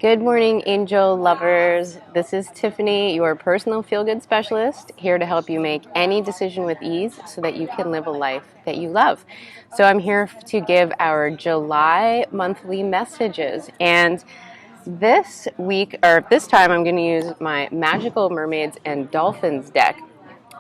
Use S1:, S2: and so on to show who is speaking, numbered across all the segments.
S1: Good morning, angel lovers. This is Tiffany, your personal feel good specialist, here to help you make any decision with ease so that you can live a life that you love. So, I'm here to give our July monthly messages. And this week, or this time, I'm going to use my Magical Mermaids and Dolphins deck,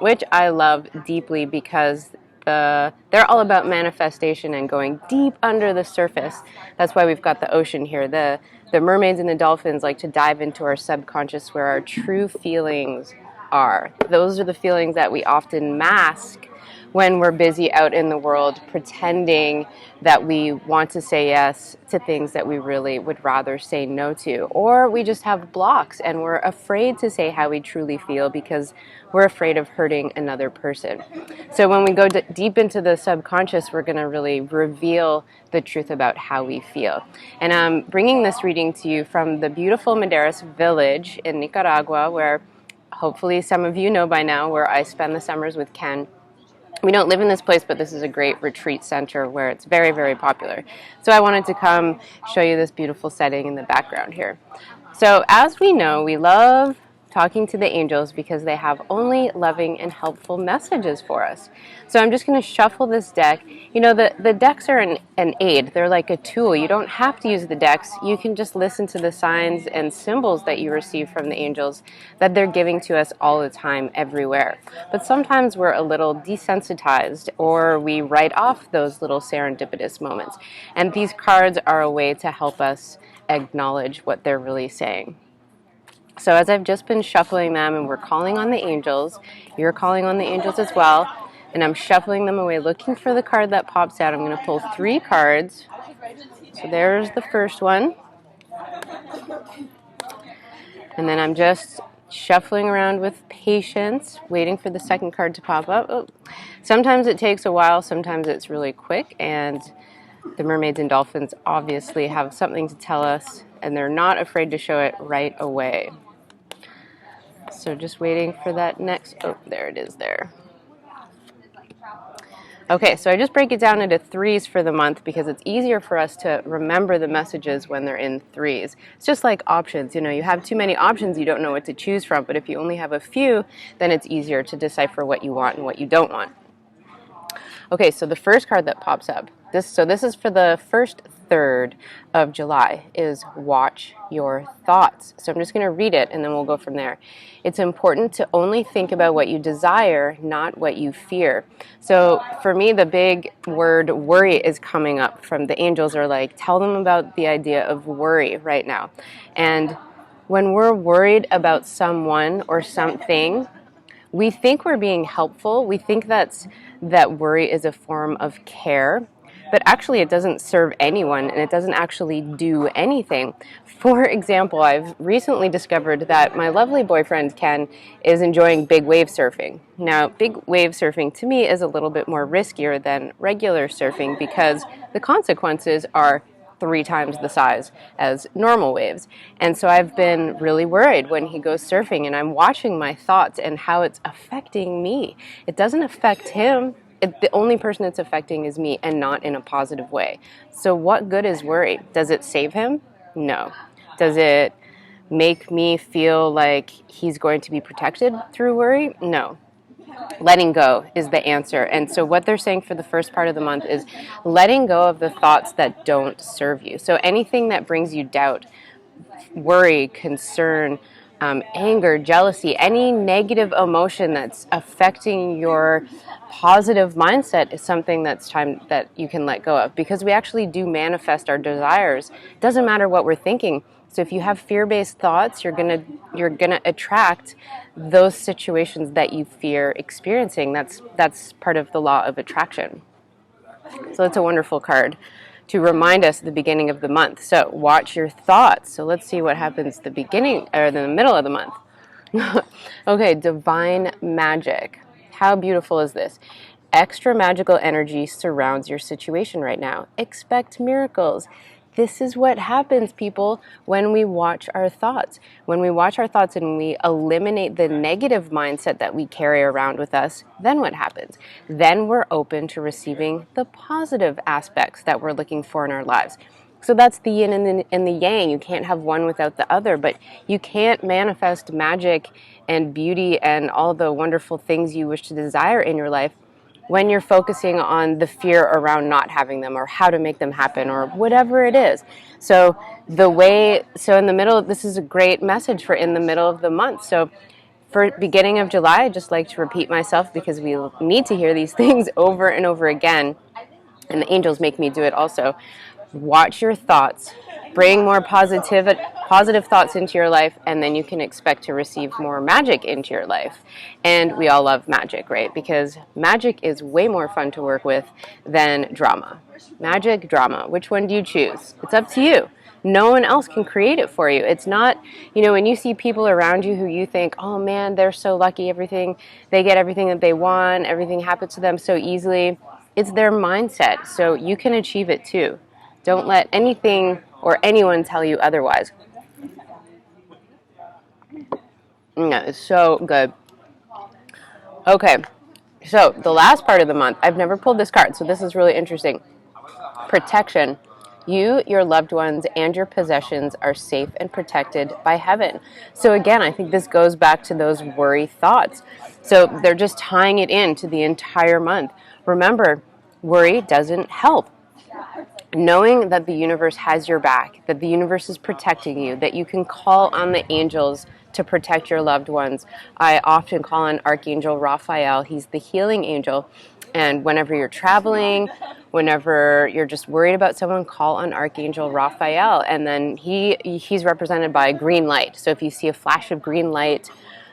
S1: which I love deeply because they're all about manifestation and going deep under the surface. That's why we've got the ocean here. The mermaids and the dolphins like to dive into our subconscious where our true feelings are. Those are the feelings that we often mask when we're busy out in the world pretending that we want to say yes to things that we really would rather say no to. Or we just have blocks and we're afraid to say how we truly feel because we're afraid of hurting another person. So when we go deep into the subconscious, we're going to really reveal the truth about how we feel. And I'm bringing this reading to you from the beautiful Madeiras village in Nicaragua, where hopefully some of you know by now, where I spend the summers with Ken. We don't live in this place, but this is a great retreat center where it's very, very popular. So I wanted to come show you this beautiful setting in the background here. So as we know, we love talking to the angels because they have only loving and helpful messages for us. So I'm just going to shuffle this deck. You know, the decks are an aid. They're like a tool. You don't have to use the decks. You can just listen to the signs and symbols that you receive from the angels that they're giving to us all the time, everywhere. But sometimes we're a little desensitized or we write off those little serendipitous moments. And these cards are a way to help us acknowledge what they're really saying. So as I've just been shuffling them and we're calling on the angels, you're calling on the angels as well, and I'm shuffling them away looking for the card that pops out. I'm going to pull 3 cards. So there's the first one. And then I'm just shuffling around with patience, waiting for the second card to pop up. Oh. Sometimes it takes a while, sometimes it's really quick, and the mermaids and dolphins obviously have something to tell us, and they're not afraid to show it right away. So just waiting for that next, oh, there it is there. Okay, so I just break it down into 3s for the month because it's easier for us to remember the messages when they're in 3s. It's just like options, you know, you have too many options, you don't know what to choose from, but if you only have a few, then it's easier to decipher what you want and what you don't want. Okay, so the first card that pops up, this is for the first third of July, is watch your thoughts. So I'm just going to read it and then we'll go from there. It's important to only think about what you desire, not what you fear. So for me, the big word worry is coming up from the angels are like, tell them about the idea of worry right now. And when we're worried about someone or something, we think we're being helpful. We think that worry is a form of care, but actually it doesn't serve anyone and it doesn't actually do anything. For example, I've recently discovered that my lovely boyfriend Ken is enjoying big wave surfing. Now, big wave surfing to me is a little bit more riskier than regular surfing because the consequences are 3 times the size as normal waves. And so I've been really worried when he goes surfing and I'm watching my thoughts and how it's affecting me. It doesn't affect him. The only person it's affecting is me and not in a positive way. So what good is worry? Does it save him? No. Does it make me feel like he's going to be protected through worry? No. Letting go is the answer. And so what they're saying for the first part of the month is letting go of the thoughts that don't serve you. So anything that brings you doubt, worry, concern, anger, jealousy, any negative emotion that's affecting your positive mindset is something that's time that you can let go of, because we actually do manifest our desires. It doesn't matter what we're thinking. So if you have fear-based thoughts, you're gonna attract those situations that you fear experiencing. That's part of the law of attraction. So it's a wonderful card to remind us at the beginning of the month. So watch your thoughts. So let's see what happens at the beginning or in the middle of the month. Okay, divine magic. How beautiful is this? Extra magical energy surrounds your situation right now. Expect miracles. This is what happens, people, when we watch our thoughts. When we watch our thoughts and we eliminate the negative mindset that we carry around with us, then what happens? Then we're open to receiving the positive aspects that we're looking for in our lives. So that's the yin and the yang. You can't have one without the other, but you can't manifest magic and beauty and all the wonderful things you wish to desire in your life when you're focusing on the fear around not having them or how to make them happen or whatever it is. So in the middle, this is a great message for in the middle of the month. So for beginning of July, I just like to repeat myself because we need to hear these things over and over again. And the angels make me do it also. Watch your thoughts, bring more positive thoughts into your life, and then you can expect to receive more magic into your life. And we all love magic, right? Because magic is way more fun to work with than drama. Magic, drama, which one do you choose? It's up to you. No one else can create it for you. It's not, when you see people around you who you think, oh man, they're so lucky, they get everything that they want, everything happens to them so easily. It's their mindset, so you can achieve it too. Don't let anything or anyone tell you otherwise. It's so good. Okay, so the last part of the month, I've never pulled this card, so this is really interesting. Protection. You, your loved ones, and your possessions are safe and protected by heaven. So again, I think this goes back to those worry thoughts. So they're just tying it into the entire month. Remember, worry doesn't help. Knowing that the universe has your back, that the universe is protecting you, that you can call on the angels to protect your loved ones. I often call on Archangel Raphael. He's the healing angel. And whenever you're traveling, whenever you're just worried about someone, call on Archangel Raphael. And then he's represented by a green light. So if you see a flash of green light,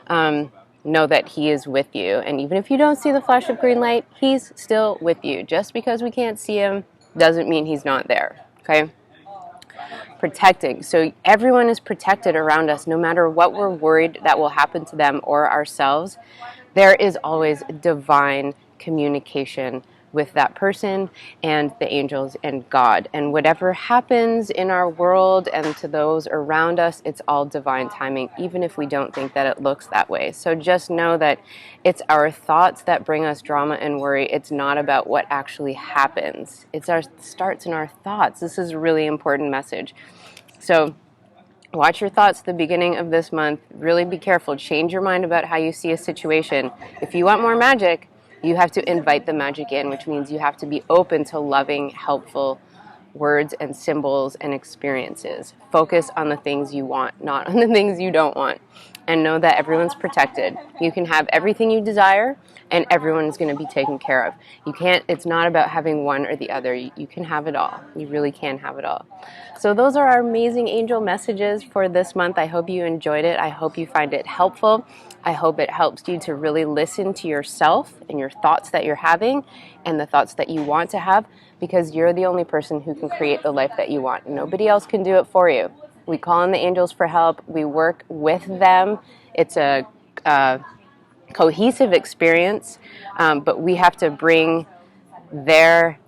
S1: know that he is with you. And even if you don't see the flash of green light, he's still with you. Just because we can't see him doesn't mean he's not there, okay? Protecting. So everyone is protected around us, no matter what we're worried that will happen to them or ourselves. There is always divine communication with that person and the angels and God. And whatever happens in our world and to those around us, it's all divine timing, even if we don't think that it looks that way. So just know that it's our thoughts that bring us drama and worry. It's not about what actually happens. It starts in our thoughts. This is a really important message. So watch your thoughts at the beginning of this month. Really be careful. Change your mind about how you see a situation. If you want more magic, you have to invite the magic in, which means you have to be open to loving, helpful words and symbols and experiences. Focus on the things you want, not on the things you don't want. And know that everyone's protected. You can have everything you desire, and everyone is going to be taken care of. It's not about having one or the other. You can have it all. You really can have it all. So those are our amazing angel messages for this month. I hope you enjoyed it. I hope you find it helpful. I hope it helps you to really listen to yourself and your thoughts that you're having and the thoughts that you want to have, because you're the only person who can create the life that you want. Nobody else can do it for you. We call on the angels for help. We work with them. It's a cohesive experience, but we have to bring their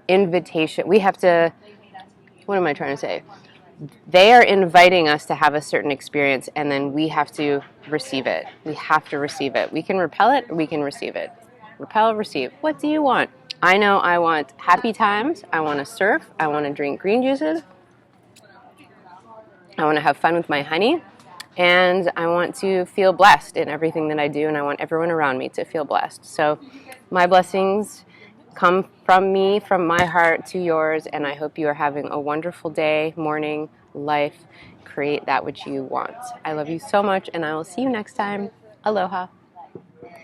S1: invitation. What am I trying to say? They are inviting us to have a certain experience, and then we have to receive it. We have to receive it. We can repel it, or we can receive it. Repel, receive. What do you want? I know I want happy times. I want to surf. I want to drink green juices. I want to have fun with my honey. And I want to feel blessed in everything that I do, and I want everyone around me to feel blessed. So my blessings come from me, from my heart to yours, and I hope you are having a wonderful day, morning, life. Create that which you want. I love you so much, and I will see you next time. Aloha.